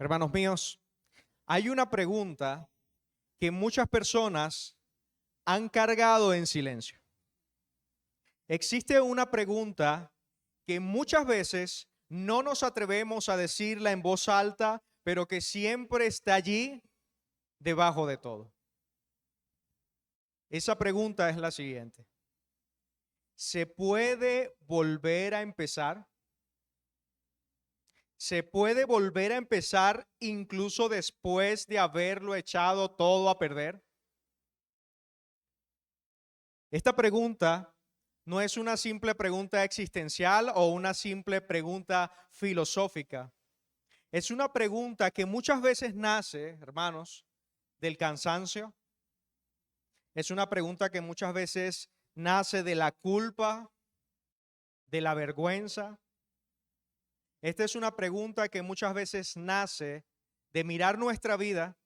Hermanos míos, hay una pregunta que muchas personas han cargado en silencio. Existe una pregunta que muchas veces no nos atrevemos a decirla en voz alta, pero que siempre está allí debajo de todo. Esa pregunta es la siguiente: ¿se puede volver a empezar? ¿Se puede volver a empezar incluso después de haberlo echado todo a perder? Esta pregunta no es una simple pregunta existencial o una simple pregunta filosófica. Es una pregunta que muchas veces nace, hermanos, del cansancio. Es una pregunta que muchas veces nace de la culpa, de la vergüenza. Esta es una pregunta que muchas veces nace de mirar nuestra vida,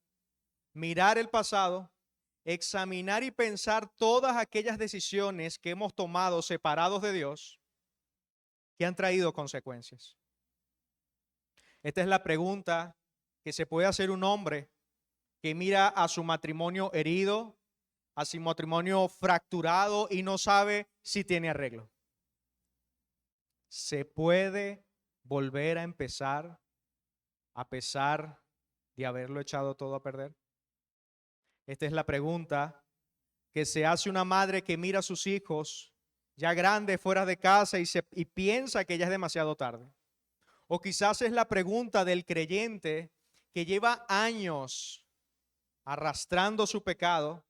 mirar el pasado, examinar y pensar todas aquellas decisiones que hemos tomado separados de Dios que han traído consecuencias. Esta es la pregunta que se puede hacer un hombre que mira a su matrimonio herido, a su matrimonio fracturado y no sabe si tiene arreglo. ¿Se puede volver a empezar a pesar de haberlo echado todo a perder? Esta es la pregunta que se hace una madre que mira a sus hijos ya grandes fuera de casa y piensa que ya es demasiado tarde. O quizás es la pregunta del creyente que lleva años arrastrando su pecado,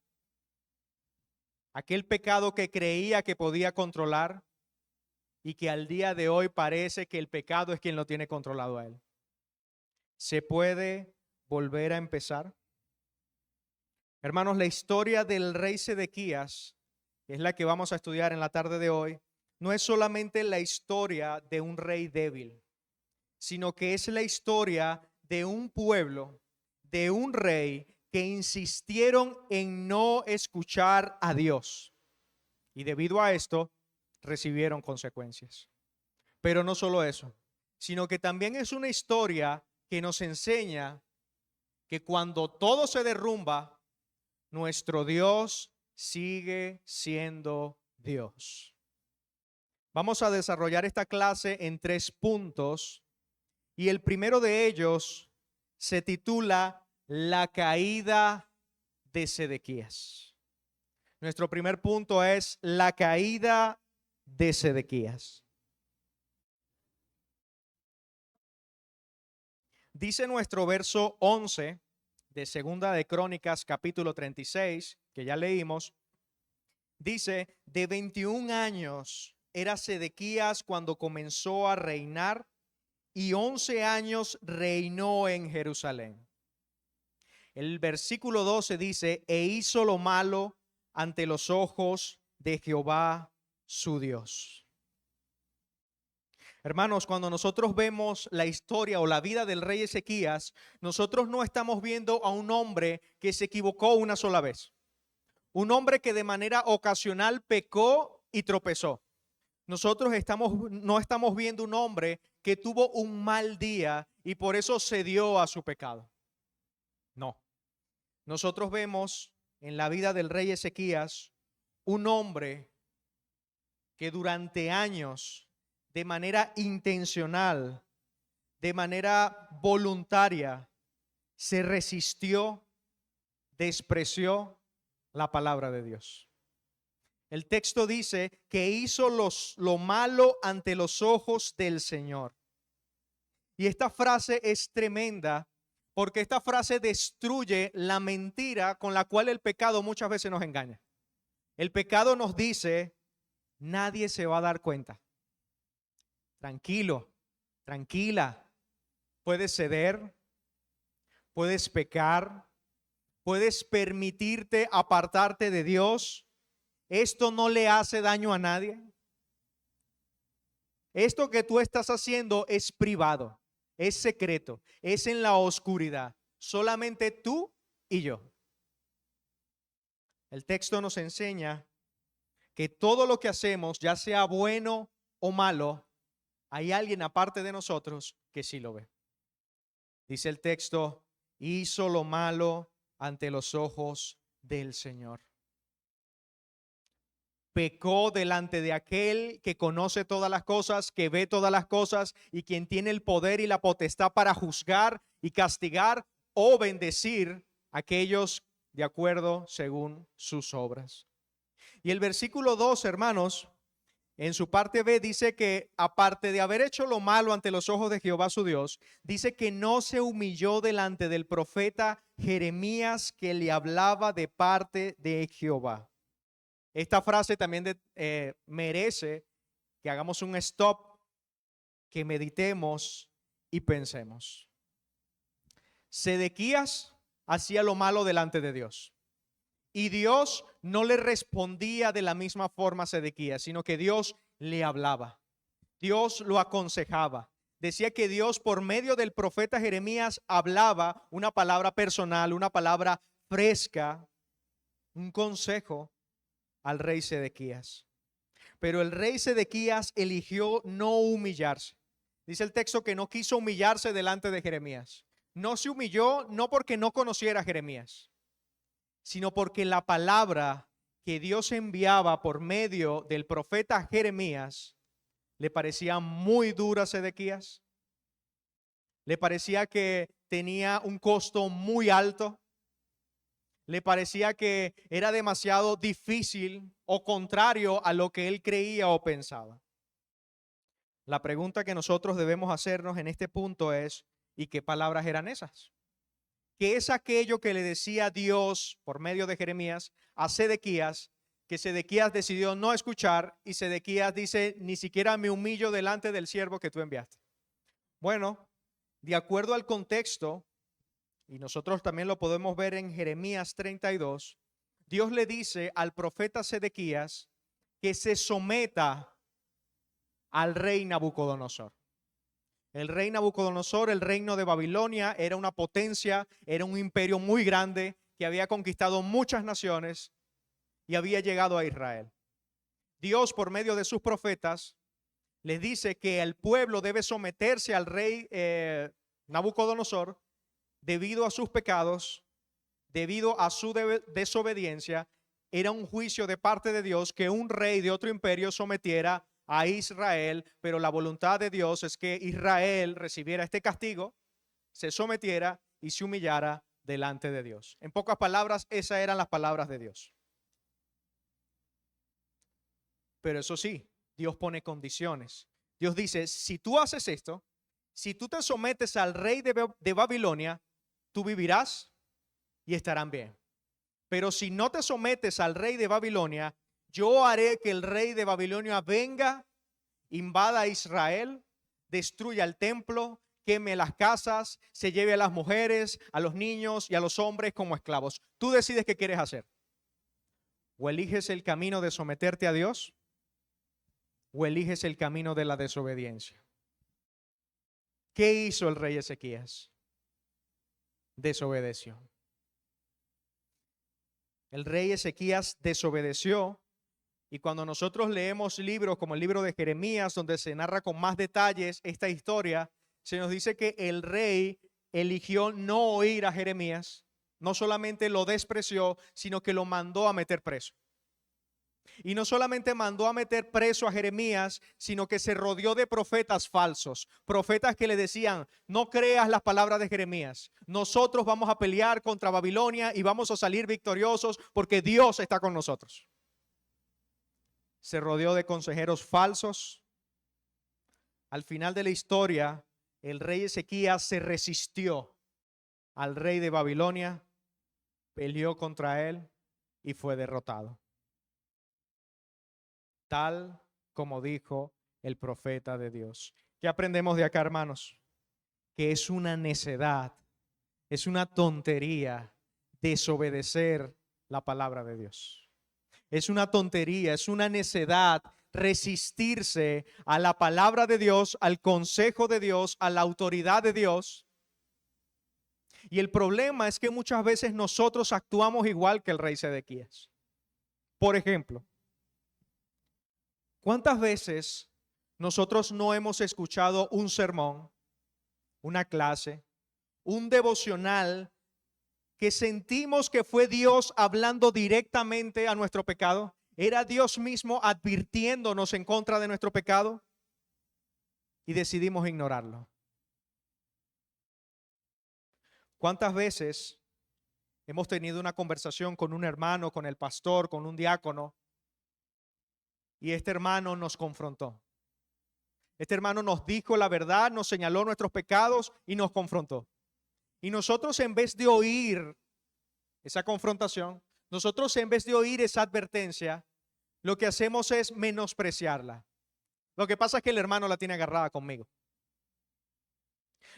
aquel pecado que creía que podía controlar y que al día de hoy parece que el pecado es quien lo tiene controlado a él. ¿Se puede volver a empezar? Hermanos, la historia del rey Sedequías, que es la que vamos a estudiar en la tarde de hoy, no es solamente la historia de un rey débil, sino que es la historia de un pueblo, de un rey que insistieron en no escuchar a Dios. Y debido a esto, recibieron consecuencias. Pero no solo eso, sino que también es una historia que nos enseña que cuando todo se derrumba, nuestro Dios sigue siendo Dios. Vamos a desarrollar esta clase en 3 puntos y el primero de ellos se titula La caída de Sedequías. Nuestro primer punto es la caída de Sedequías. Dice nuestro verso 11 de Segunda de Crónicas, capítulo 36, que ya leímos, dice: de 21 años era Sedequías cuando comenzó a reinar y 11 años reinó en Jerusalén. El versículo 12 dice: e hizo lo malo ante los ojos de Jehová su Dios. Hermanos, cuando nosotros vemos la historia o la vida del rey Ezequías, nosotros no estamos viendo a un hombre que se equivocó una sola vez. Un hombre que de manera ocasional pecó y tropezó. Nosotros no estamos viendo un hombre que tuvo un mal día y por eso cedió a su pecado. No. Nosotros vemos en la vida del rey Ezequías un hombre que durante años, de manera intencional, de manera voluntaria, se resistió, despreció la palabra de Dios. El texto dice que hizo lo malo ante los ojos del Señor. Y esta frase es tremenda porque esta frase destruye la mentira con la cual el pecado muchas veces nos engaña. El pecado nos dice: nadie se va a dar cuenta. Tranquilo, tranquila. Puedes ceder, puedes pecar, puedes permitirte apartarte de Dios. Esto no le hace daño a nadie. Esto que tú estás haciendo es privado, es secreto, es en la oscuridad. Solamente tú y yo. El texto nos enseña que todo lo que hacemos, ya sea bueno o malo, hay alguien aparte de nosotros que sí lo ve. Dice el texto, hizo lo malo ante los ojos del Señor. Pecó delante de aquel que conoce todas las cosas, que ve todas las cosas y quien tiene el poder y la potestad para juzgar y castigar o bendecir a aquellos de acuerdo según sus obras. Y el versículo 2, hermanos, en su parte B dice que aparte de haber hecho lo malo ante los ojos de Jehová su Dios, dice que no se humilló delante del profeta Jeremías que le hablaba de parte de Jehová. Esta frase también merece que hagamos un stop, que meditemos y pensemos. Sedequías hacía lo malo delante de Dios. Y Dios no le respondía de la misma forma a Sedequías, sino que Dios le hablaba. Dios lo aconsejaba. Decía que Dios por medio del profeta Jeremías hablaba una palabra personal, una palabra fresca, un consejo al rey Sedequías. Pero el rey Sedequías eligió no humillarse. Dice el texto que no quiso humillarse delante de Jeremías. No se humilló no porque no conociera a Jeremías, sino porque la palabra que Dios enviaba por medio del profeta Jeremías le parecía muy dura a Sedequías. Le parecía que tenía un costo muy alto. Le parecía que era demasiado difícil o contrario a lo que él creía o pensaba. La pregunta que nosotros debemos hacernos en este punto es, ¿y qué palabras eran esas? ¿Qué es aquello que le decía Dios por medio de Jeremías a Sedequías, que Sedequías decidió no escuchar y Sedequías dice, ni siquiera me humillo delante del siervo que tú enviaste? Bueno, de acuerdo al contexto, y nosotros también lo podemos ver en Jeremías 32, Dios le dice al profeta Sedequías que se someta al rey Nabucodonosor. El rey Nabucodonosor, el reino de Babilonia, era una potencia, era un imperio muy grande que había conquistado muchas naciones y había llegado a Israel. Dios, por medio de sus profetas, les dice que el pueblo debe someterse al rey Nabucodonosor debido a sus pecados, debido a su desobediencia. Era un juicio de parte de Dios que un rey de otro imperio sometiera a Israel, pero la voluntad de Dios es que Israel recibiera este castigo, se sometiera y se humillara delante de Dios. En pocas palabras, esas eran las palabras de Dios. Pero eso sí, Dios pone condiciones. Dios dice, si tú haces esto, si tú te sometes al rey de Babilonia, tú vivirás y estarán bien. Pero si no te sometes al rey de Babilonia, yo haré que el rey de Babilonia venga, invada a Israel, destruya el templo, queme las casas, se lleve a las mujeres, a los niños y a los hombres como esclavos. Tú decides qué quieres hacer. O eliges el camino de someterte a Dios, o eliges el camino de la desobediencia. ¿Qué hizo el rey Ezequías? Desobedeció. El rey Ezequías desobedeció, y cuando nosotros leemos libros como el libro de Jeremías, donde se narra con más detalles esta historia, se nos dice que el rey eligió no oír a Jeremías, no solamente lo despreció, sino que lo mandó a meter preso. Y no solamente mandó a meter preso a Jeremías, sino que se rodeó de profetas falsos, profetas que le decían, no creas las palabras de Jeremías, nosotros vamos a pelear contra Babilonia y vamos a salir victoriosos porque Dios está con nosotros. Se rodeó de consejeros falsos. Al final de la historia, el rey Ezequías se resistió al rey de Babilonia, peleó contra él y fue derrotado. Tal como dijo el profeta de Dios. ¿Qué aprendemos de acá, hermanos? Que es una necedad, es una tontería desobedecer la palabra de Dios. Es una tontería, es una necedad resistirse a la palabra de Dios, al consejo de Dios, a la autoridad de Dios. Y el problema es que muchas veces nosotros actuamos igual que el rey Sedequías. Por ejemplo, ¿cuántas veces nosotros no hemos escuchado un sermón, una clase, un devocional que sentimos que fue Dios hablando directamente a nuestro pecado? ¿Era Dios mismo advirtiéndonos en contra de nuestro pecado? Y decidimos ignorarlo. ¿Cuántas veces hemos tenido una conversación con un hermano, con el pastor, con un diácono, y este hermano nos confrontó? Este hermano nos dijo la verdad, nos señaló nuestros pecados y nos confrontó. Y nosotros, en vez de oír esa confrontación, nosotros, en vez de oír esa advertencia, lo que hacemos es menospreciarla. Lo que pasa es que el hermano la tiene agarrada conmigo.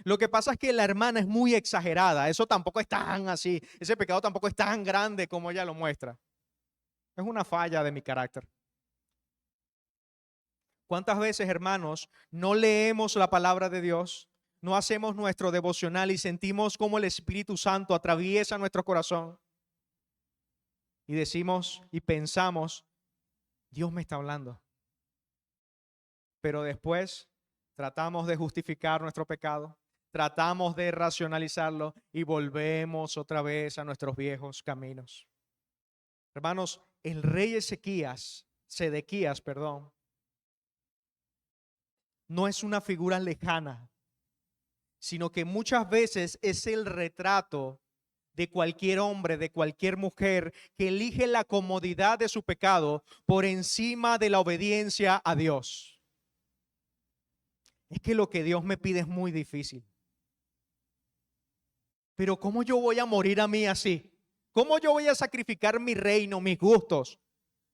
Lo que pasa es que la hermana es muy exagerada. Eso tampoco es tan así. Ese pecado tampoco es tan grande como ella lo muestra. Es una falla de mi carácter. ¿Cuántas veces, hermanos, no leemos la palabra de Dios? No hacemos nuestro devocional y sentimos como el Espíritu Santo atraviesa nuestro corazón. Y decimos y pensamos, Dios me está hablando. Pero después tratamos de justificar nuestro pecado, tratamos de racionalizarlo y volvemos otra vez a nuestros viejos caminos. Hermanos, el rey Sedequías, no es una figura lejana, sino que muchas veces es el retrato de cualquier hombre, de cualquier mujer que elige la comodidad de su pecado por encima de la obediencia a Dios. Es que lo que Dios me pide es muy difícil. Pero ¿cómo yo voy a morir a mí así? ¿Cómo yo voy a sacrificar mi reino, mis gustos?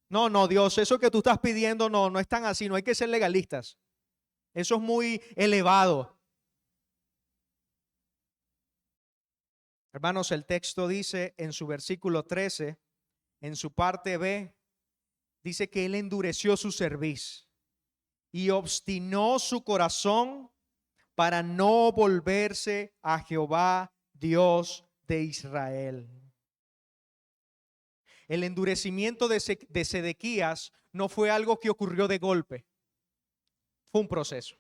No, no, Dios, eso que tú estás pidiendo no es tan así, no hay que ser legalistas. Eso es muy elevado. Hermanos, el texto dice en su versículo 13, en su parte B, dice que él endureció su cerviz y obstinó su corazón para no volverse a Jehová, Dios de Israel. El endurecimiento de Sedequías no fue algo que ocurrió de golpe, fue un proceso.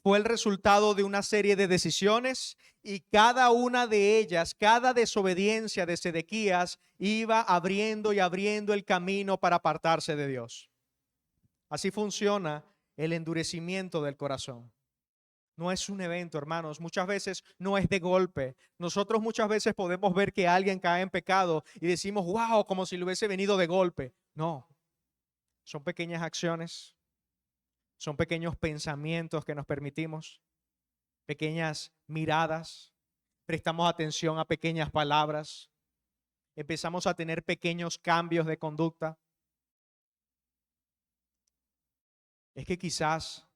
Fue el resultado de una serie de decisiones y cada una de ellas, cada desobediencia de Sedequías iba abriendo y abriendo el camino para apartarse de Dios. Así funciona el endurecimiento del corazón. No es un evento, hermanos. Muchas veces no es de golpe. Nosotros muchas veces podemos ver que alguien cae en pecado y decimos, wow, como si le hubiese venido de golpe. No, son pequeñas acciones, son pequeños pensamientos que nos permitimos, pequeñas miradas, prestamos atención a pequeñas palabras, empezamos a tener pequeños cambios de conducta. Es que quizás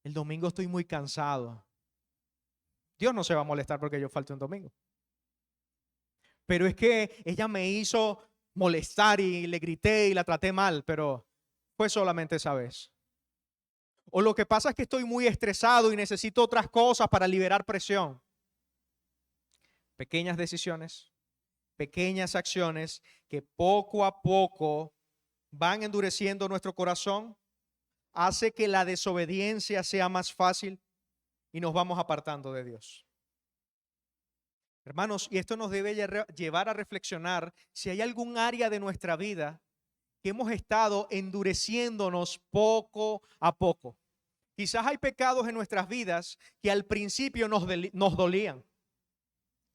el domingo estoy muy cansado. Dios no se va a molestar porque yo falte un domingo. Pero es que ella me hizo molestar y le grité y la traté mal, pero fue solamente esa vez. O lo que pasa es que estoy muy estresado y necesito otras cosas para liberar presión. Pequeñas decisiones, pequeñas acciones que poco a poco van endureciendo nuestro corazón, hace que la desobediencia sea más fácil y nos vamos apartando de Dios. Hermanos, y esto nos debe llevar a reflexionar si hay algún área de nuestra vida que hemos estado endureciéndonos poco a poco. Quizás hay pecados en nuestras vidas que al principio nos dolían.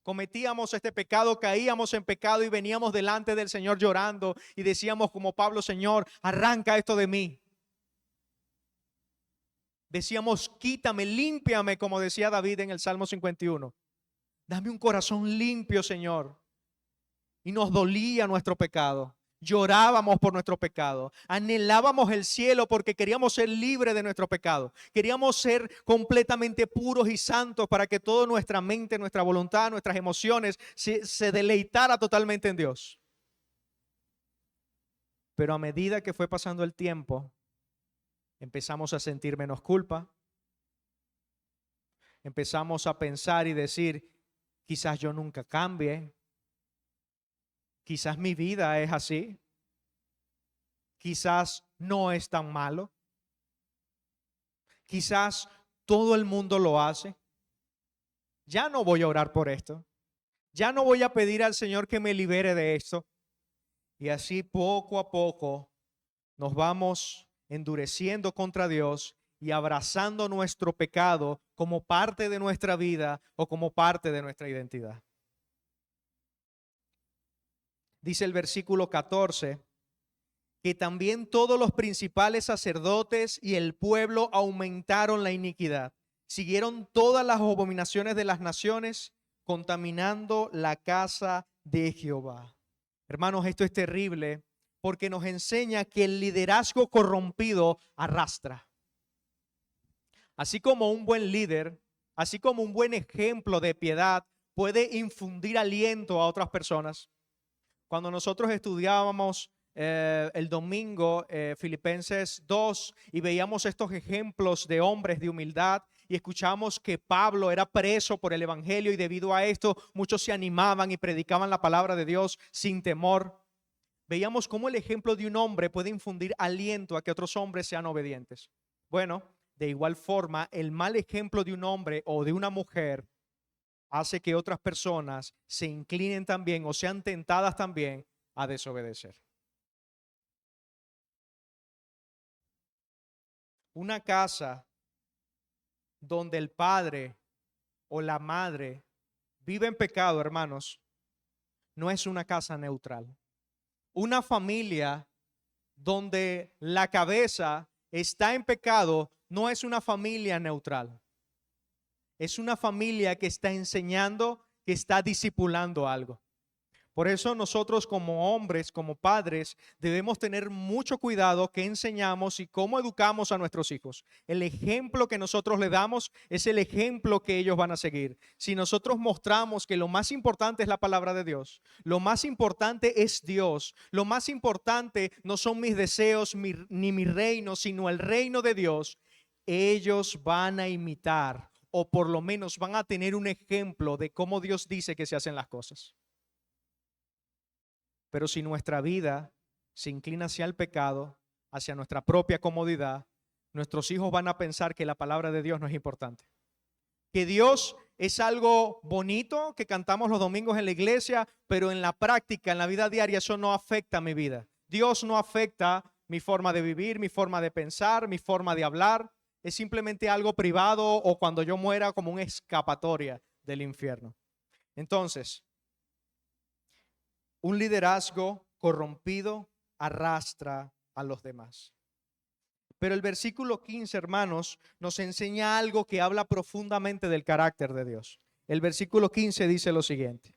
Cometíamos este pecado, caíamos en pecado y veníamos delante del Señor llorando y decíamos como Pablo, Señor, arranca esto de mí. Decíamos, quítame, límpiame, como decía David en el Salmo 51. Dame un corazón limpio, Señor. Y nos dolía nuestro pecado. Llorábamos por nuestro pecado. Anhelábamos el cielo porque queríamos ser libres de nuestro pecado. Queríamos ser completamente puros y santos para que toda nuestra mente, nuestra voluntad, nuestras emociones se deleitara totalmente en Dios. Pero a medida que fue pasando el tiempo, empezamos a sentir menos culpa. Empezamos a pensar y decir, quizás yo nunca cambie. Quizás mi vida es así. Quizás no es tan malo. Quizás todo el mundo lo hace. Ya no voy a orar por esto. Ya no voy a pedir al Señor que me libere de esto. Y así poco a poco nos vamos endureciendo contra Dios y abrazando nuestro pecado como parte de nuestra vida o como parte de nuestra identidad. Dice el versículo 14, que también todos los principales sacerdotes y el pueblo aumentaron la iniquidad. Siguieron todas las abominaciones de las naciones, contaminando la casa de Jehová. Hermanos, esto es terrible porque nos enseña que el liderazgo corrompido arrastra. Así como un buen líder, así como un buen ejemplo de piedad puede infundir aliento a otras personas. Cuando nosotros estudiábamos el domingo Filipenses 2 y veíamos estos ejemplos de hombres de humildad y escuchamos que Pablo era preso por el evangelio y debido a esto muchos se animaban y predicaban la palabra de Dios sin temor. Veíamos cómo el ejemplo de un hombre puede infundir aliento a que otros hombres sean obedientes. Bueno, de igual forma, el mal ejemplo de un hombre o de una mujer hace que otras personas se inclinen también o sean tentadas también a desobedecer. Una casa donde el padre o la madre vive en pecado, hermanos, no es una casa neutral. Una familia donde la cabeza está en pecado no es una familia neutral. Es una familia que está enseñando, que está discipulando algo. Por eso nosotros como hombres, como padres, debemos tener mucho cuidado qué enseñamos y cómo educamos a nuestros hijos. El ejemplo que nosotros le damos es el ejemplo que ellos van a seguir. Si nosotros mostramos que lo más importante es la palabra de Dios, lo más importante es Dios, lo más importante no son mis deseos ni mi reino, sino el reino de Dios, ellos van a imitar o por lo menos van a tener un ejemplo de cómo Dios dice que se hacen las cosas. Pero si nuestra vida se inclina hacia el pecado, hacia nuestra propia comodidad, nuestros hijos van a pensar que la palabra de Dios no es importante. Que Dios es algo bonito que cantamos los domingos en la iglesia, pero en la práctica, en la vida diaria, eso no afecta a mi vida. Dios no afecta mi forma de vivir, mi forma de pensar, mi forma de hablar. Es simplemente algo privado o cuando yo muera como una escapatoria del infierno. Entonces, un liderazgo corrompido arrastra a los demás. Pero el versículo 15, hermanos, nos enseña algo que habla profundamente del carácter de Dios. El versículo 15 dice lo siguiente.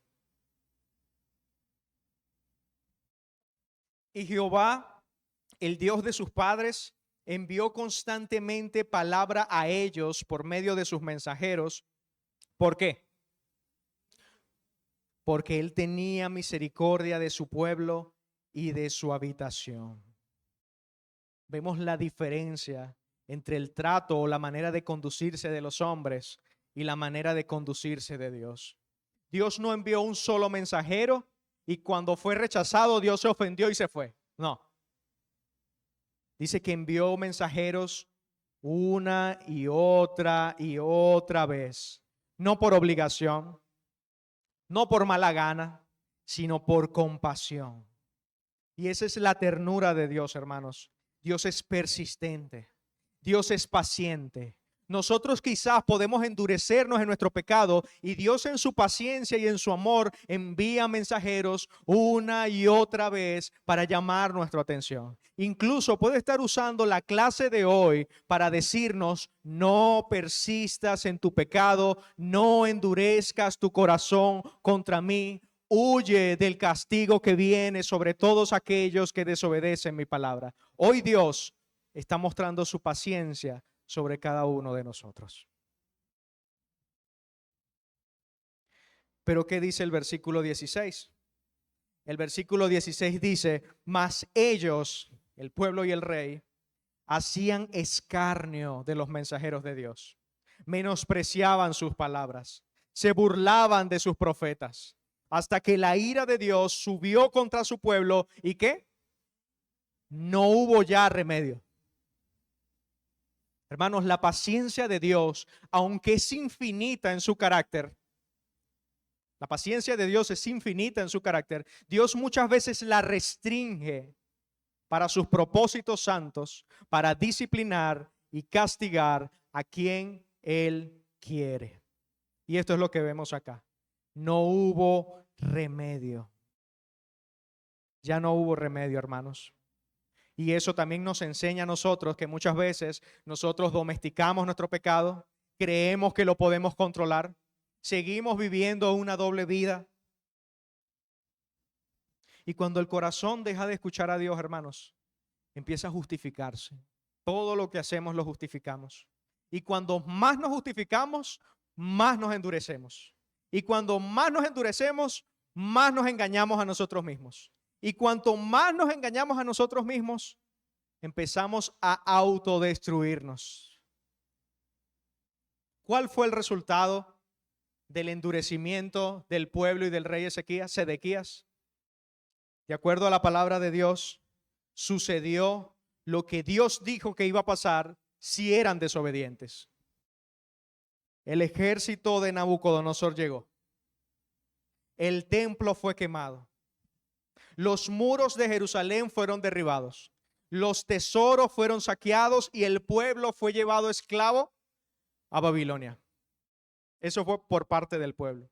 Y Jehová, el Dios de sus padres, envió constantemente palabra a ellos por medio de sus mensajeros. ¿Por qué? Porque él tenía misericordia de su pueblo y de su habitación. Vemos la diferencia entre el trato o la manera de conducirse de los hombres y la manera de conducirse de Dios. Dios no envió un solo mensajero y cuando fue rechazado Dios se ofendió y se fue. No. Dice que envió mensajeros una y otra vez. No por obligación, no por mala gana, sino por compasión. Y esa es la ternura de Dios, hermanos. Dios es persistente. Dios es paciente. Nosotros quizás podemos endurecernos en nuestro pecado y Dios en su paciencia y en su amor envía mensajeros una y otra vez para llamar nuestra atención. Incluso puede estar usando la clase de hoy para decirnos: no persistas en tu pecado, no endurezcas tu corazón contra mí. Huye del castigo que viene sobre todos aquellos que desobedecen mi palabra. Hoy Dios está mostrando su paciencia sobre cada uno de nosotros. Pero ¿qué dice el versículo 16? El versículo 16 dice: mas ellos, el pueblo y el rey, hacían escarnio de los mensajeros de Dios, menospreciaban sus palabras, se burlaban de sus profetas, hasta que la ira de Dios subió contra su pueblo. ¿Y qué? No hubo ya remedio. Hermanos, la paciencia de Dios, aunque es infinita en su carácter, La paciencia de Dios es infinita en su carácter. Dios muchas veces la restringe para sus propósitos santos, para disciplinar y castigar a quien Él quiere. Y esto es lo que vemos acá. No hubo remedio. Ya no hubo remedio, hermanos. Y eso también nos enseña a nosotros que muchas veces nosotros domesticamos nuestro pecado, creemos que lo podemos controlar, seguimos viviendo una doble vida. Y cuando el corazón deja de escuchar a Dios, hermanos, empieza a justificarse. Todo lo que hacemos lo justificamos. Y cuando más nos justificamos, más nos endurecemos. Y cuando más nos endurecemos, más nos engañamos a nosotros mismos. Y cuanto más nos engañamos a nosotros mismos, empezamos a autodestruirnos. ¿Cuál fue el resultado del endurecimiento del pueblo y del rey Sedequías? De acuerdo a la palabra de Dios, sucedió lo que Dios dijo que iba a pasar si eran desobedientes. El ejército de Nabucodonosor llegó. El templo fue quemado. Los muros de Jerusalén fueron derribados. Los tesoros fueron saqueados y el pueblo fue llevado esclavo a Babilonia. Eso fue por parte del pueblo.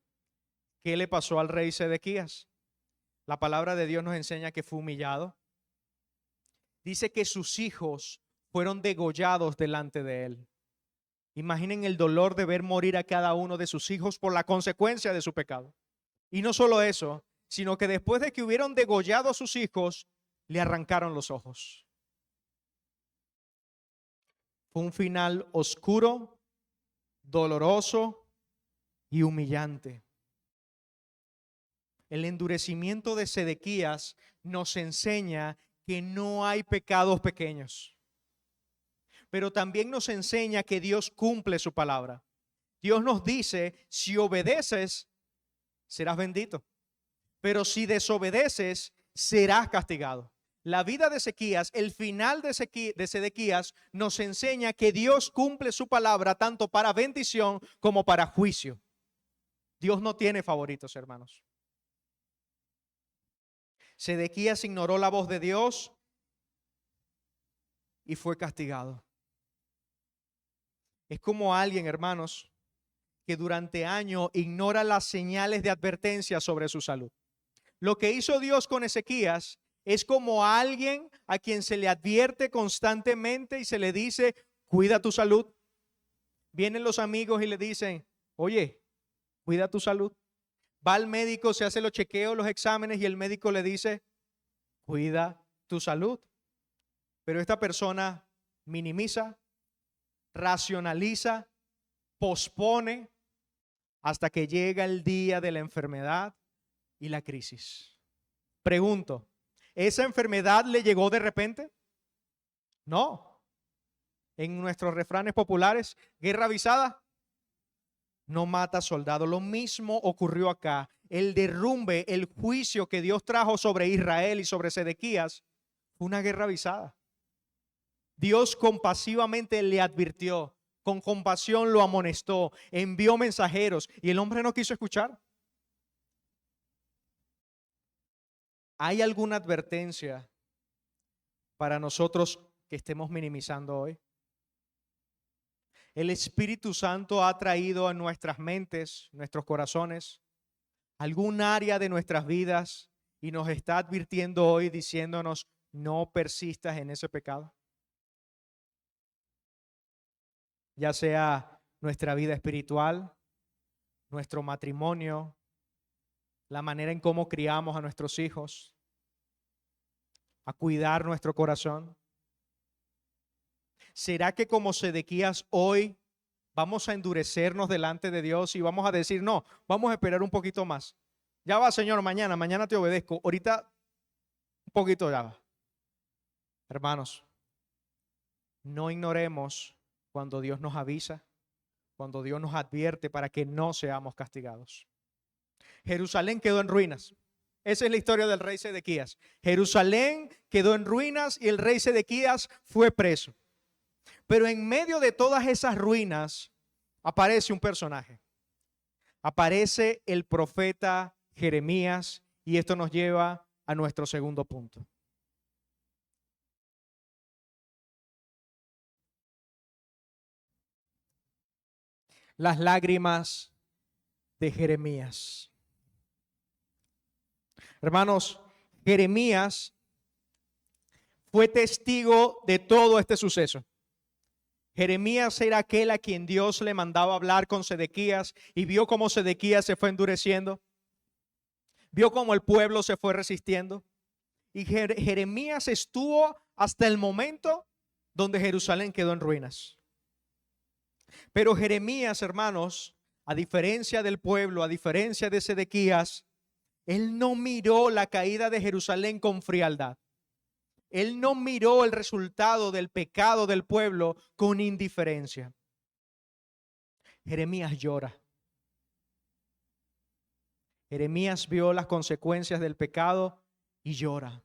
¿Qué le pasó al rey Sedequías? La palabra de Dios nos enseña que fue humillado. Dice que sus hijos fueron degollados delante de él. Imaginen el dolor de ver morir a cada uno de sus hijos por la consecuencia de su pecado. Y no solo eso, sino que después de que hubieron degollado a sus hijos, le arrancaron los ojos. Fue un final oscuro, doloroso y humillante. El endurecimiento de Sedequías nos enseña que no hay pecados pequeños, pero también nos enseña que Dios cumple su palabra. Dios nos dice, si obedeces, serás bendito, pero si desobedeces, serás castigado. La vida de Ezequías, el final de Sedequías nos enseña que Dios cumple su palabra tanto para bendición como para juicio. Dios no tiene favoritos, hermanos. Sedequías ignoró la voz de Dios y fue castigado. Es como alguien, hermanos, que durante años ignora las señales de advertencia sobre su salud. Lo que hizo Dios con Ezequías es como alguien a quien se le advierte constantemente y se le dice, cuida tu salud. Vienen los amigos y le dicen, oye, cuida tu salud. Va al médico, se hace los chequeos, los exámenes y el médico le dice, cuida tu salud. Pero esta persona minimiza, racionaliza, pospone hasta que llega el día de la enfermedad y la crisis. Pregunto, ¿esa enfermedad le llegó de repente? No. En nuestros refranes populares, guerra avisada no mata soldado. Lo mismo ocurrió acá. El derrumbe, el juicio que Dios trajo sobre Israel y sobre Sedequías fue una guerra avisada. Dios compasivamente le advirtió, con compasión lo amonestó, envió mensajeros y el hombre no quiso escuchar. ¿Hay alguna advertencia para nosotros que estemos minimizando hoy? El Espíritu Santo ha traído a nuestras mentes, nuestros corazones, algún área de nuestras vidas y nos está advirtiendo hoy diciéndonos, no persistas en ese pecado. Ya sea nuestra vida espiritual, nuestro matrimonio, la manera en cómo criamos a nuestros hijos, a cuidar nuestro corazón. ¿Será que como Sedequías hoy vamos a endurecernos delante de Dios y vamos a decir, no, vamos a esperar un poquito más? Ya va, Señor, mañana te obedezco. Ahorita un poquito ya va. Hermanos, no ignoremos cuando Dios nos avisa, cuando Dios nos advierte para que no seamos castigados. Jerusalén quedó en ruinas. Esa es la historia del rey Sedequías. Jerusalén quedó en ruinas y el rey Sedequías fue preso. Pero en medio de todas esas ruinas aparece un personaje. aparece el profeta Jeremías y esto nos lleva a nuestro segundo punto. Las lágrimas de Jeremías. Hermanos, Jeremías fue testigo de todo este suceso. Jeremías era aquel a quien Dios le mandaba hablar con Sedequías y vio cómo Sedequías se fue endureciendo. Vio cómo el pueblo se fue resistiendo. Y Jeremías estuvo hasta el momento donde Jerusalén quedó en ruinas. Pero Jeremías, hermanos, a diferencia del pueblo, a diferencia de Sedequías, él no miró la caída de Jerusalén con frialdad. Él no miró el resultado del pecado del pueblo con indiferencia. Jeremías llora. Jeremías vio las consecuencias del pecado y llora.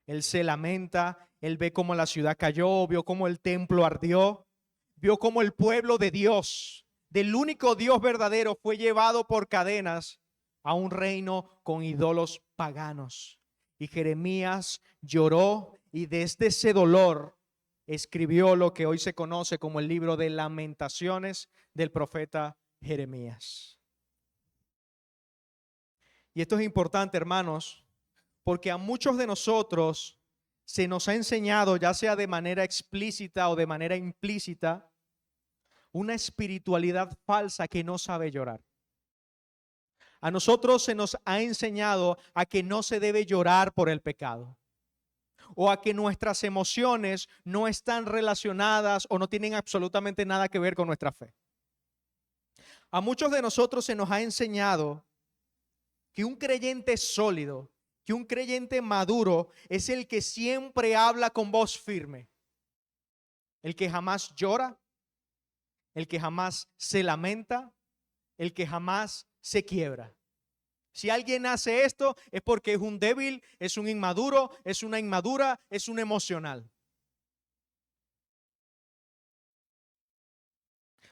Él se lamenta, él ve cómo la ciudad cayó, vio cómo el templo ardió, vio cómo el pueblo de Dios, del único Dios verdadero, fue llevado por cadenas a un reino con ídolos paganos. Y Jeremías lloró y desde ese dolor escribió lo que hoy se conoce como el libro de Lamentaciones del profeta Jeremías. Y esto es importante, hermanos, porque a muchos de nosotros se nos ha enseñado, ya sea de manera explícita o de manera implícita, una espiritualidad falsa que no sabe llorar. A nosotros se nos ha enseñado a que no se debe llorar por el pecado, o a que nuestras emociones no están relacionadas o no tienen absolutamente nada que ver con nuestra fe. A muchos de nosotros se nos ha enseñado que un creyente sólido, que un creyente maduro es el que siempre habla con voz firme, el que jamás llora, el que jamás se lamenta, el que jamás se quiebra. Si alguien hace esto es porque es un débil, es un inmaduro, es una inmadura, es un emocional.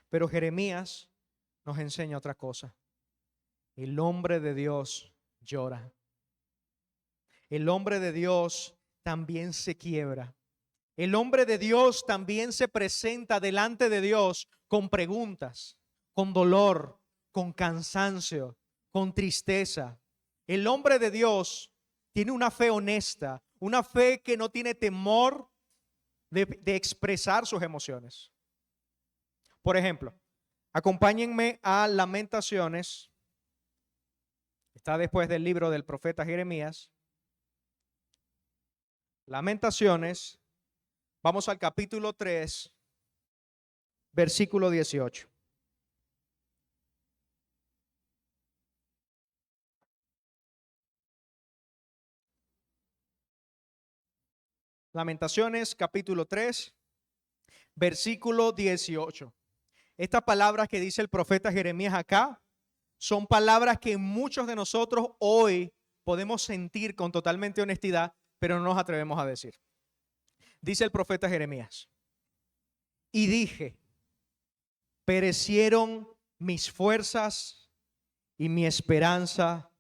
Pero Jeremías nos enseña otra cosa. El hombre de Dios llora. El hombre de Dios también se quiebra. El hombre de Dios también se presenta delante de Dios con preguntas, con dolor, con cansancio, con tristeza. El hombre de Dios tiene una fe honesta, una fe que no tiene temor de expresar sus emociones. Por ejemplo, acompáñenme a Lamentaciones. Está después del libro del profeta Jeremías. Lamentaciones. Vamos al capítulo 3, versículo 18. Lamentaciones, capítulo 3, versículo 18. Estas palabras que dice el profeta Jeremías acá son palabras que muchos de nosotros hoy podemos sentir con totalmente honestidad, pero no nos atrevemos a decir. Dice el profeta Jeremías: y dije, perecieron mis fuerzas y mi esperanza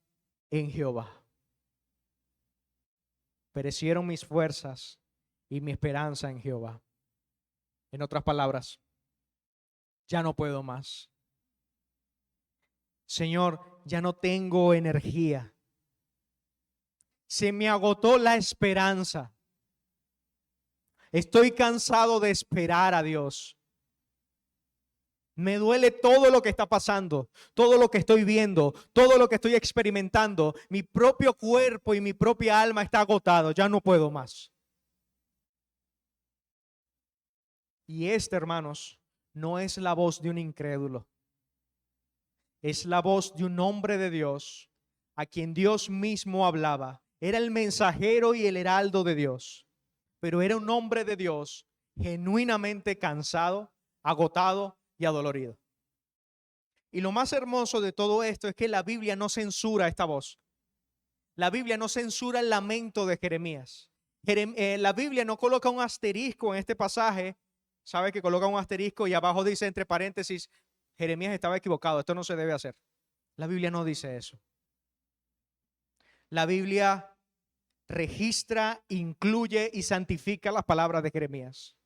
en Jehová. Perecieron mis fuerzas y mi esperanza en Jehová. En otras palabras, ya no puedo más. Señor, ya no tengo energía. Se me agotó la esperanza. Estoy cansado de esperar a Dios. Me duele todo lo que está pasando, todo lo que estoy viendo, todo lo que estoy experimentando. Mi propio cuerpo y mi propia alma está agotado. Ya no puedo más. Y hermanos, no es la voz de un incrédulo. Es la voz de un hombre de Dios a quien Dios mismo hablaba. Era el mensajero y el heraldo de Dios. Pero era un hombre de Dios genuinamente cansado, agotado y adolorido. Y lo más hermoso de todo esto es que la Biblia no censura esta voz. La Biblia no censura el lamento de Jeremías. La Biblia no coloca un asterisco en este pasaje. Sabe que coloca un asterisco y abajo dice entre paréntesis, Jeremías estaba equivocado, esto no se debe hacer. La Biblia no dice eso. La Biblia registra, incluye y santifica las palabras de Jeremías.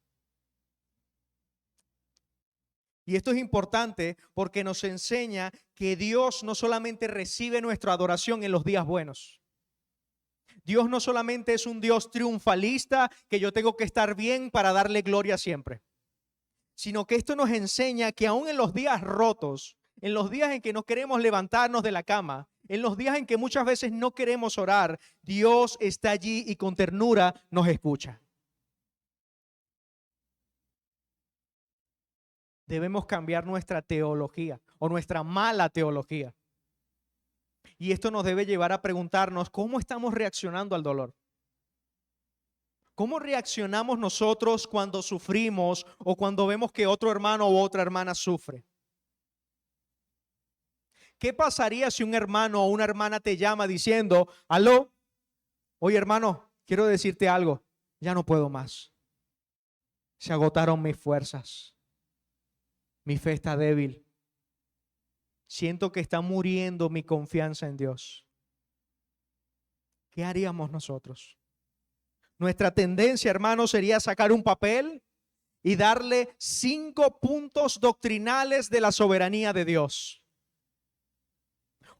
Y esto es importante porque nos enseña que Dios no solamente recibe nuestra adoración en los días buenos. Dios no solamente es un Dios triunfalista que yo tengo que estar bien para darle gloria siempre, sino que esto nos enseña que aún en los días rotos, en los días en que no queremos levantarnos de la cama, en los días en que muchas veces no queremos orar, Dios está allí y con ternura nos escucha. Debemos cambiar nuestra teología o nuestra mala teología. Y esto nos debe llevar a preguntarnos cómo estamos reaccionando al dolor. ¿Cómo reaccionamos nosotros cuando sufrimos o cuando vemos que otro hermano u otra hermana sufre? ¿Qué pasaría si un hermano o una hermana te llama diciendo, aló, oye hermano, quiero decirte algo, ya no puedo más. Se agotaron mis fuerzas. Mi fe está débil. Siento que está muriendo mi confianza en Dios. ¿Qué haríamos nosotros? Nuestra tendencia, hermanos, sería sacar un papel y darle 5 puntos doctrinales de la soberanía de Dios.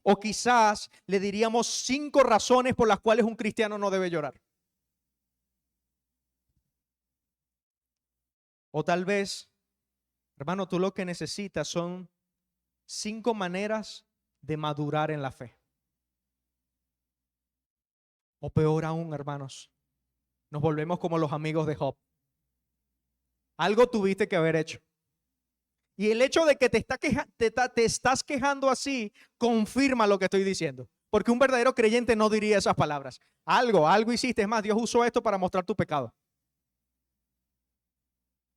O quizás le diríamos 5 razones por las cuales un cristiano no debe llorar. O tal vez, hermano, tú lo que necesitas son 5 maneras de madurar en la fe. O peor aún, hermanos, nos volvemos como los amigos de Job. Algo tuviste que haber hecho. Y el hecho de que te estás quejando así, confirma lo que estoy diciendo. Porque un verdadero creyente no diría esas palabras. Algo hiciste. Es más, Dios usó esto para mostrar tu pecado.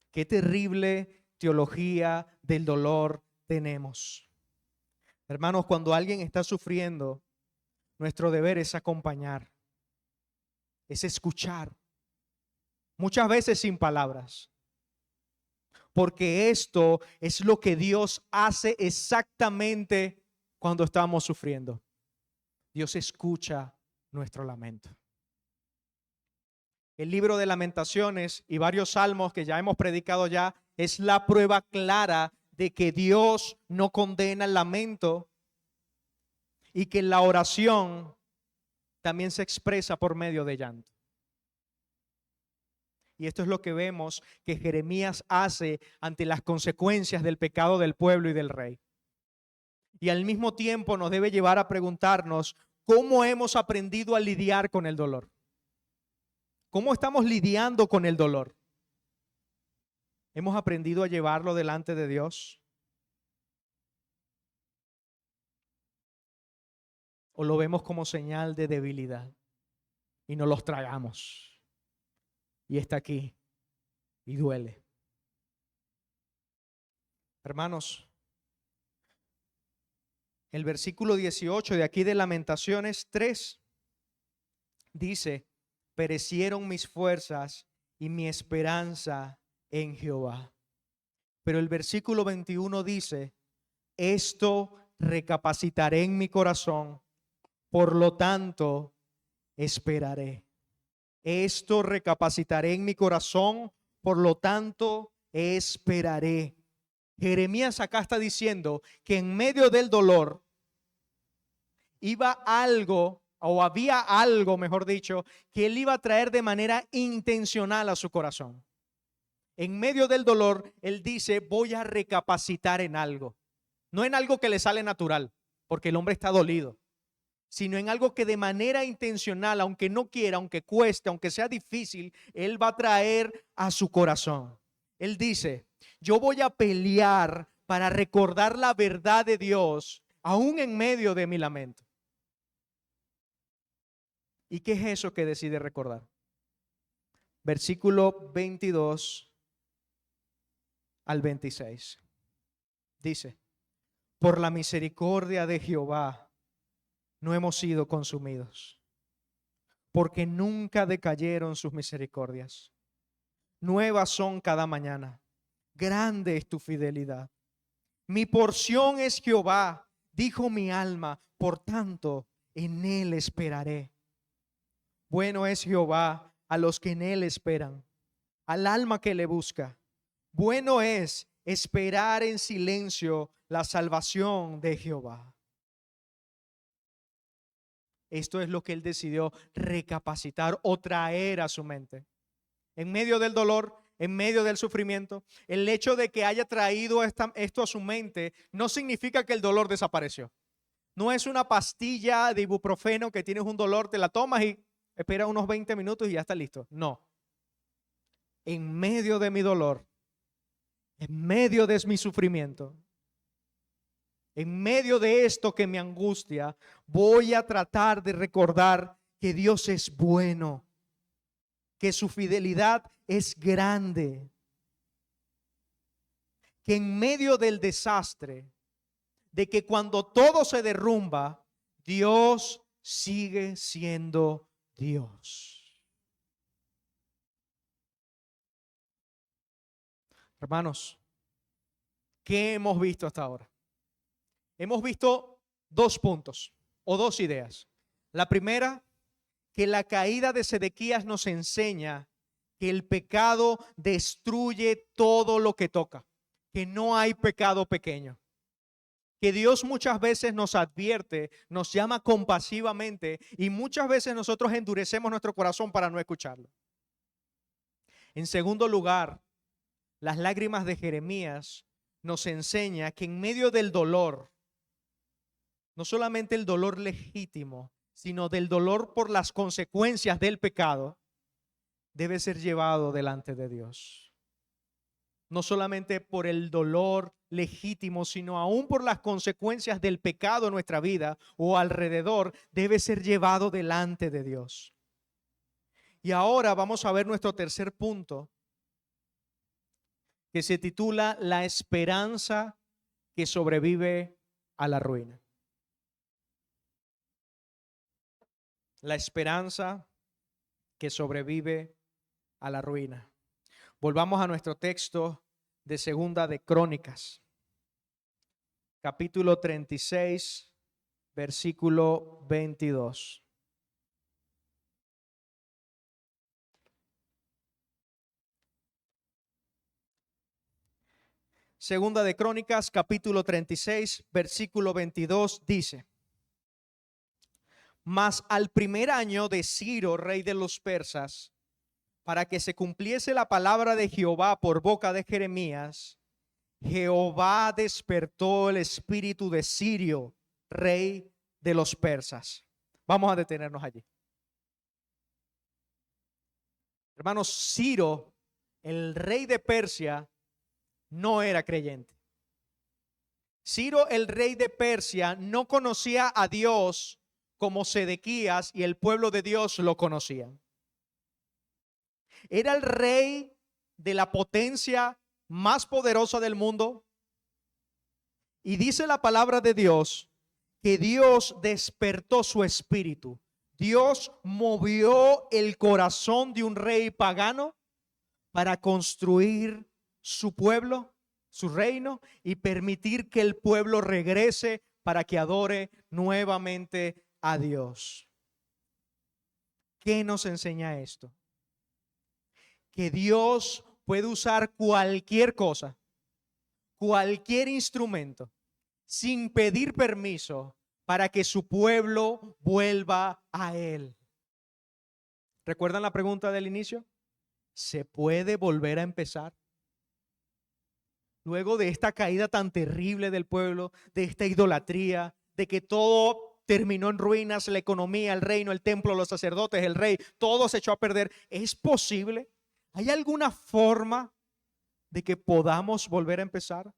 Qué terrible teología del dolor tenemos. Hermanos, cuando alguien está sufriendo, nuestro deber es acompañar, es escuchar. Muchas veces sin palabras. Porque esto es lo que Dios hace exactamente cuando estamos sufriendo. Dios escucha nuestro lamento. El libro de Lamentaciones y varios salmos que ya hemos predicado ya es la prueba clara de que Dios no condena el lamento y que la oración también se expresa por medio de llanto. Y esto es lo que vemos que Jeremías hace ante las consecuencias del pecado del pueblo y del rey. Y al mismo tiempo nos debe llevar a preguntarnos cómo hemos aprendido a lidiar con el dolor. ¿Cómo estamos lidiando con el dolor? ¿Hemos aprendido a llevarlo delante de Dios? ¿O lo vemos como señal de debilidad y nos los tragamos? Y está aquí y duele. Hermanos, el versículo 18 de aquí de Lamentaciones 3 dice, perecieron mis fuerzas y mi esperanza en Jehová. Pero el versículo 21 dice, esto recapacitaré en mi corazón, por lo tanto esperaré. Esto recapacitaré en mi corazón, por lo tanto esperaré. Jeremías acá está diciendo que en medio del dolor iba algo, o había algo, mejor dicho, que él iba a traer de manera intencional a su corazón. En medio del dolor, él dice, voy a recapacitar en algo. No en algo que le sale natural, porque el hombre está dolido, sino en algo que de manera intencional, aunque no quiera, aunque cueste, aunque sea difícil, él va a traer a su corazón. Él dice, yo voy a pelear para recordar la verdad de Dios, aún en medio de mi lamento. ¿Y qué es eso que decide recordar? Versículo 22 al 26. Dice, por la misericordia de Jehová no hemos sido consumidos, porque nunca decayeron sus misericordias. Nuevas son cada mañana. Grande es tu fidelidad. Mi porción es Jehová, dijo mi alma, por tanto, en él esperaré. Bueno es Jehová a los que en él esperan, al alma que le busca. Bueno es esperar en silencio la salvación de Jehová. Esto es lo que él decidió recapacitar o traer a su mente. En medio del dolor, en medio del sufrimiento, el hecho de que haya traído esto a su mente no significa que el dolor desapareció. No es una pastilla de ibuprofeno que tienes un dolor, te la tomas y esperas unos 20 minutos y ya está listo. No. En medio de mi dolor, en medio de mi sufrimiento, en medio de esto que me angustia, voy a tratar de recordar que Dios es bueno, que su fidelidad es grande, que en medio del desastre, de que cuando todo se derrumba, Dios sigue siendo Dios. Hermanos, ¿qué hemos visto hasta ahora? Hemos visto dos puntos o dos ideas. La primera, que la caída de Sedequías nos enseña que el pecado destruye todo lo que toca, que no hay pecado pequeño. Que Dios muchas veces nos advierte, nos llama compasivamente y muchas veces nosotros endurecemos nuestro corazón para no escucharlo. En segundo lugar, las lágrimas de Jeremías nos enseña que en medio del dolor, no solamente el dolor legítimo, sino del dolor por las consecuencias del pecado, debe ser llevado delante de Dios. No solamente por el dolor legítimo, sino aún por las consecuencias del pecado en nuestra vida o alrededor, debe ser llevado delante de Dios. Y ahora vamos a ver nuestro tercer punto, que se titula La esperanza que sobrevive a la ruina. La esperanza que sobrevive a la ruina. Volvamos a nuestro texto de Segunda de Crónicas, capítulo 36, versículo 22. Segunda de Crónicas, capítulo 36, versículo 22 dice: Mas al primer año de Ciro, rey de los persas, para que se cumpliese la palabra de Jehová por boca de Jeremías, Jehová despertó el espíritu de Sirio, rey de los persas. Vamos a detenernos allí. Hermanos, Ciro, el rey de Persia, no era creyente. Ciro, el rey de Persia, no conocía a Dios como Sedequías y el pueblo de Dios lo conocían. Era el rey de la potencia más poderosa del mundo. Y dice la palabra de Dios que Dios despertó su espíritu. Dios movió el corazón de un rey pagano para construir su pueblo, su reino, y permitir que el pueblo regrese para que adore nuevamente a Dios. ¿Qué nos enseña esto? Que Dios puede usar cualquier cosa, cualquier instrumento, sin pedir permiso, para que su pueblo vuelva a Él. ¿Recuerdan la pregunta del inicio? ¿Se puede volver a empezar? Luego de esta caída tan terrible del pueblo, de esta idolatría, de que todo terminó en ruinas, la economía, el reino, el templo, los sacerdotes, el rey, todo se echó a perder. ¿Es posible? ¿Hay alguna forma de que podamos volver a empezar?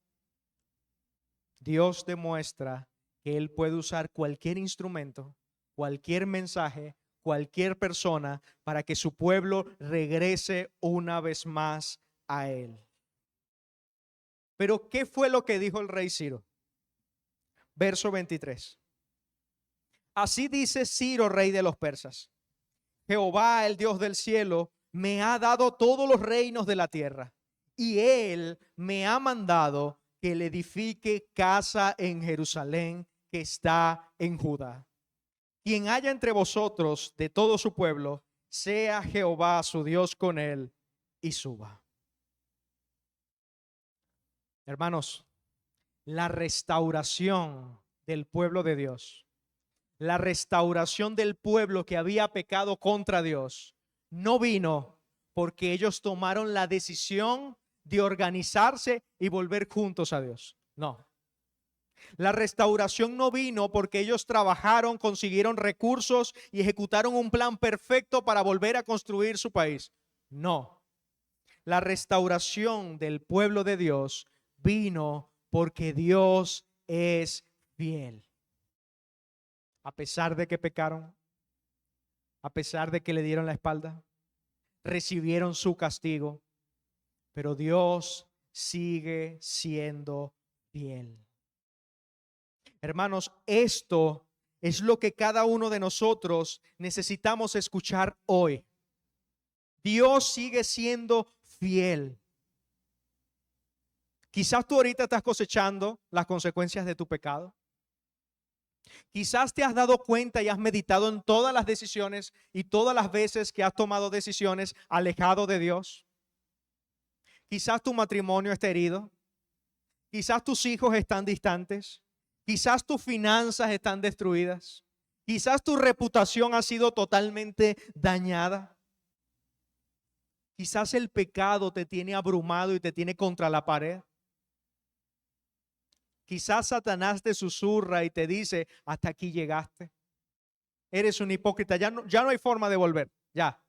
Dios demuestra que Él puede usar cualquier instrumento, cualquier mensaje, cualquier persona para que su pueblo regrese una vez más a Él. Pero ¿qué fue lo que dijo el rey Ciro? Verso 23. Así dice Ciro, rey de los persas: Jehová, el Dios del cielo, me ha dado todos los reinos de la tierra, y Él me ha mandado que le edifique casa en Jerusalén, que está en Judá. Quien haya entre vosotros de todo su pueblo, sea Jehová su Dios con él y suba. Hermanos, la restauración del pueblo de Dios, la restauración del pueblo que había pecado contra Dios, no vino porque ellos tomaron la decisión de organizarse y volver juntos a Dios. No. La restauración no vino porque ellos trabajaron, consiguieron recursos y ejecutaron un plan perfecto para volver a construir su país. No. La restauración del pueblo de Dios vino porque Dios es fiel. A pesar de que pecaron, a pesar de que le dieron la espalda, recibieron su castigo, pero Dios sigue siendo fiel. Hermanos, esto es lo que cada uno de nosotros necesitamos escuchar hoy. Dios sigue siendo fiel. Quizás tú ahorita estás cosechando las consecuencias de tu pecado. Quizás te has dado cuenta y has meditado en todas las decisiones y todas las veces que has tomado decisiones alejado de Dios. Quizás tu matrimonio está herido. Quizás tus hijos están distantes. Quizás tus finanzas están destruidas. Quizás tu reputación ha sido totalmente dañada. Quizás el pecado te tiene abrumado y te tiene contra la pared. Quizás Satanás te susurra y te dice, hasta aquí llegaste. Eres un hipócrita, ya no hay forma de volver, ya.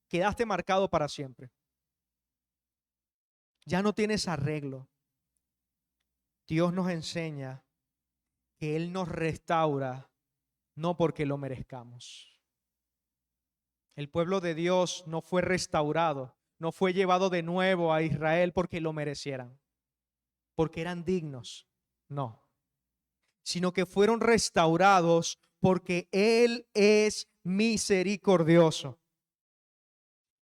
Quedaste marcado para siempre. Ya no tienes arreglo. Dios nos enseña que Él nos restaura no porque lo merezcamos. El pueblo de Dios no fue restaurado, no fue llevado de nuevo a Israel porque lo merecieran, porque eran dignos, no, sino que fueron restaurados porque Él es misericordioso.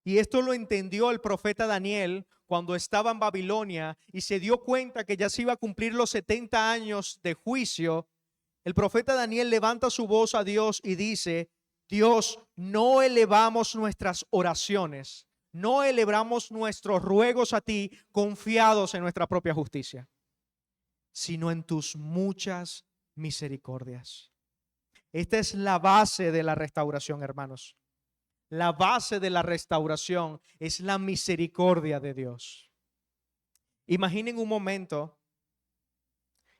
Y esto lo entendió el profeta Daniel cuando estaba en Babilonia y se dio cuenta que ya se iba a cumplir los 70 años de juicio. El profeta Daniel levanta su voz a Dios y dice, Dios, no elevamos nuestras oraciones, no elevamos nuestros ruegos a ti confiados en nuestra propia justicia, sino en tus muchas misericordias. Esta es la base de la restauración, hermanos. La base de la restauración es la misericordia de Dios. Imaginen un momento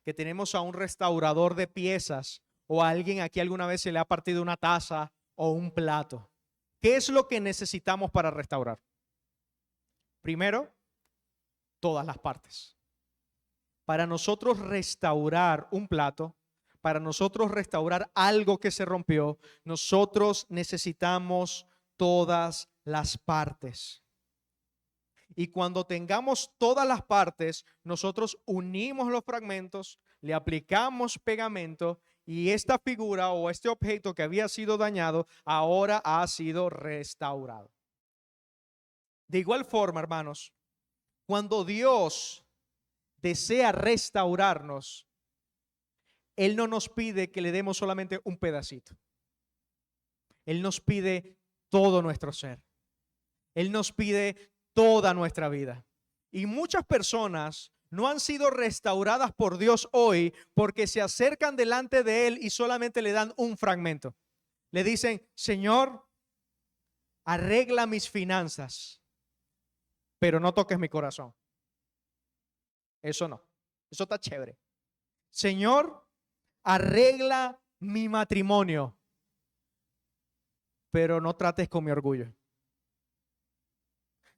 que tenemos a un restaurador de piezas o a alguien aquí alguna vez se le ha partido una taza o un plato. ¿Qué es lo que necesitamos para restaurar? Primero, todas las partes. Para nosotros restaurar un plato, para nosotros restaurar algo que se rompió, nosotros necesitamos todas las partes. Y cuando tengamos todas las partes, nosotros unimos los fragmentos, le aplicamos pegamento y esta figura o este objeto que había sido dañado ahora ha sido restaurado. De igual forma, hermanos, cuando Dios desea restaurarnos, Él no nos pide que le demos solamente un pedacito. Él nos pide todo nuestro ser. Él nos pide toda nuestra vida. Y muchas personas no han sido restauradas por Dios hoy porque se acercan delante de Él y solamente le dan un fragmento. Le dicen, Señor, arregla mis finanzas, pero no toques mi corazón. Eso no, eso está chévere. Señor, arregla mi matrimonio, pero no trates con mi orgullo.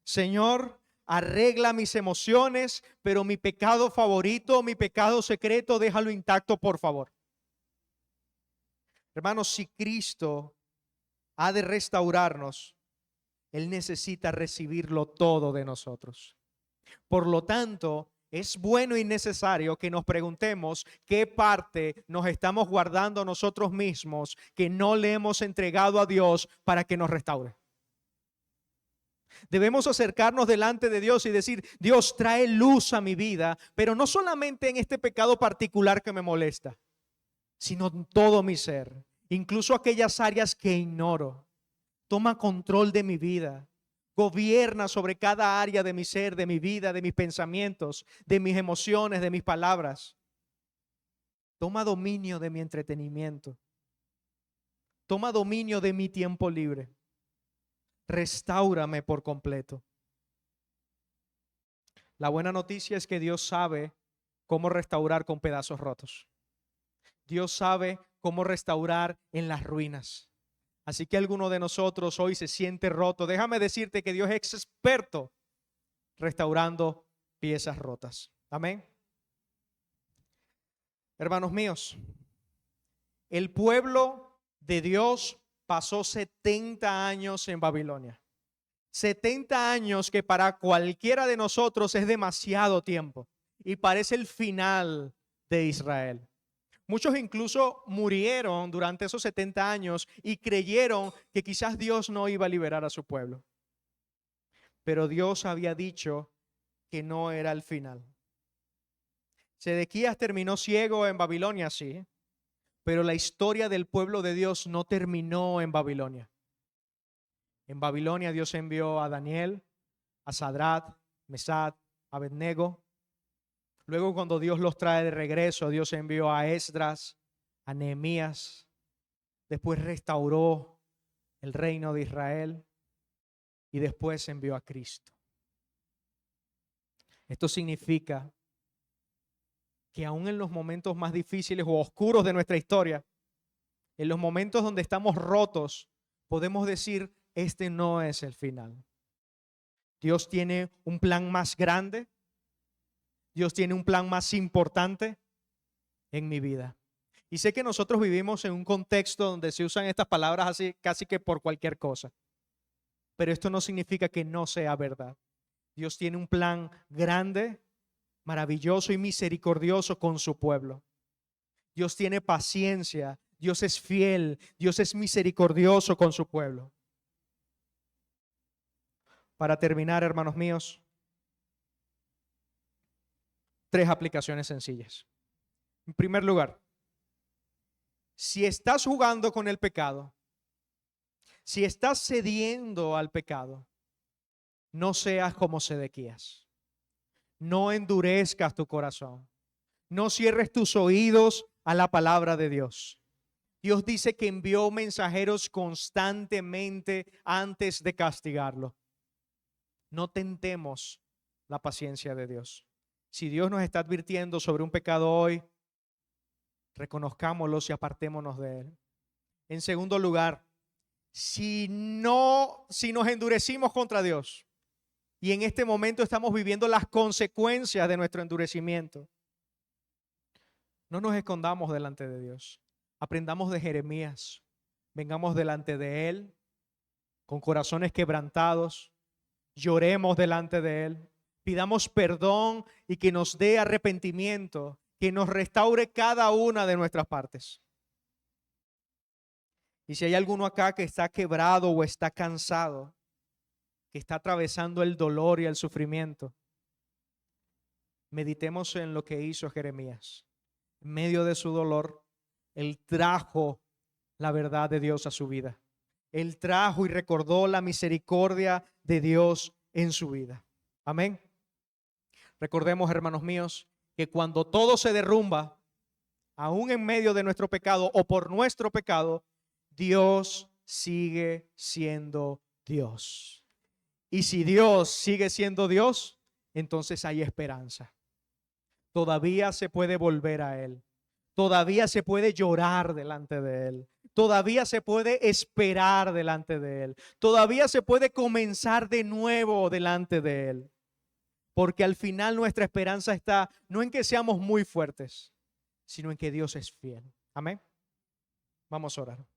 Señor, arregla mis emociones, pero mi pecado favorito, mi pecado secreto, déjalo intacto, por favor. Hermanos, si Cristo ha de restaurarnos, Él necesita recibirlo todo de nosotros. Por lo tanto, es bueno y necesario que nos preguntemos qué parte nos estamos guardando nosotros mismos que no le hemos entregado a Dios para que nos restaure. Debemos acercarnos delante de Dios y decir, Dios, trae luz a mi vida, pero no solamente en este pecado particular que me molesta, sino en todo mi ser, incluso aquellas áreas que ignoro. Toma control de mi vida. Gobierna sobre cada área de mi ser, de mi vida, de mis pensamientos, de mis emociones, de mis palabras. Toma dominio de mi entretenimiento. Toma dominio de mi tiempo libre. Restáurame por completo. La buena noticia es que Dios sabe cómo restaurar con pedazos rotos. Dios sabe cómo restaurar en las ruinas. Así que alguno de nosotros hoy se siente roto. Déjame decirte que Dios es experto restaurando piezas rotas. Amén. Hermanos míos, el pueblo de Dios pasó 70 años en Babilonia. 70 años que para cualquiera de nosotros es demasiado tiempo y parece el final de Israel. Muchos incluso murieron durante esos 70 años y creyeron que quizás Dios no iba a liberar a su pueblo. Pero Dios había dicho que no era el final. Sedequías terminó ciego en Babilonia, sí, pero la historia del pueblo de Dios no terminó en Babilonia. En Babilonia Dios envió a Daniel, a Sadrach, Mesach, Abednego. Luego, cuando Dios los trae de regreso, Dios envió a Esdras, a Nehemías. Después restauró el reino de Israel y después envió a Cristo. Esto significa que aún en los momentos más difíciles o oscuros de nuestra historia, en los momentos donde estamos rotos, podemos decir, este no es el final. Dios tiene un plan más grande. Dios tiene un plan más importante en mi vida. Y sé que nosotros vivimos en un contexto donde se usan estas palabras así casi que por cualquier cosa. Pero esto no significa que no sea verdad. Dios tiene un plan grande, maravilloso y misericordioso con su pueblo. Dios tiene paciencia, Dios es fiel, Dios es misericordioso con su pueblo. Para terminar, hermanos míos, 3 aplicaciones sencillas. En primer lugar, si estás jugando con el pecado, si estás cediendo al pecado, no seas como Sedequías. No endurezcas tu corazón. No cierres tus oídos a la palabra de Dios. Dios dice que envió mensajeros constantemente antes de castigarlo. No tentemos la paciencia de Dios. Si Dios nos está advirtiendo sobre un pecado hoy, reconozcámoslo y apartémonos de él. En segundo lugar, si nos endurecimos contra Dios y en este momento estamos viviendo las consecuencias de nuestro endurecimiento, no nos escondamos delante de Dios. Aprendamos de Jeremías. Vengamos delante de Él con corazones quebrantados. Lloremos delante de Él. Pidamos perdón y que nos dé arrepentimiento, que nos restaure cada una de nuestras partes. Y si hay alguno acá que está quebrado o está cansado, que está atravesando el dolor y el sufrimiento, meditemos en lo que hizo Jeremías. En medio de su dolor, él trajo la verdad de Dios a su vida. Él trajo y recordó la misericordia de Dios en su vida. Amén. Recordemos, hermanos míos, que cuando todo se derrumba, aún en medio de nuestro pecado o por nuestro pecado, Dios sigue siendo Dios. Y si Dios sigue siendo Dios, entonces hay esperanza. Todavía se puede volver a Él. Todavía se puede llorar delante de Él. Todavía se puede esperar delante de Él. Todavía se puede comenzar de nuevo delante de Él. Porque al final nuestra esperanza está no en que seamos muy fuertes, sino en que Dios es fiel. Amén. Vamos a orar.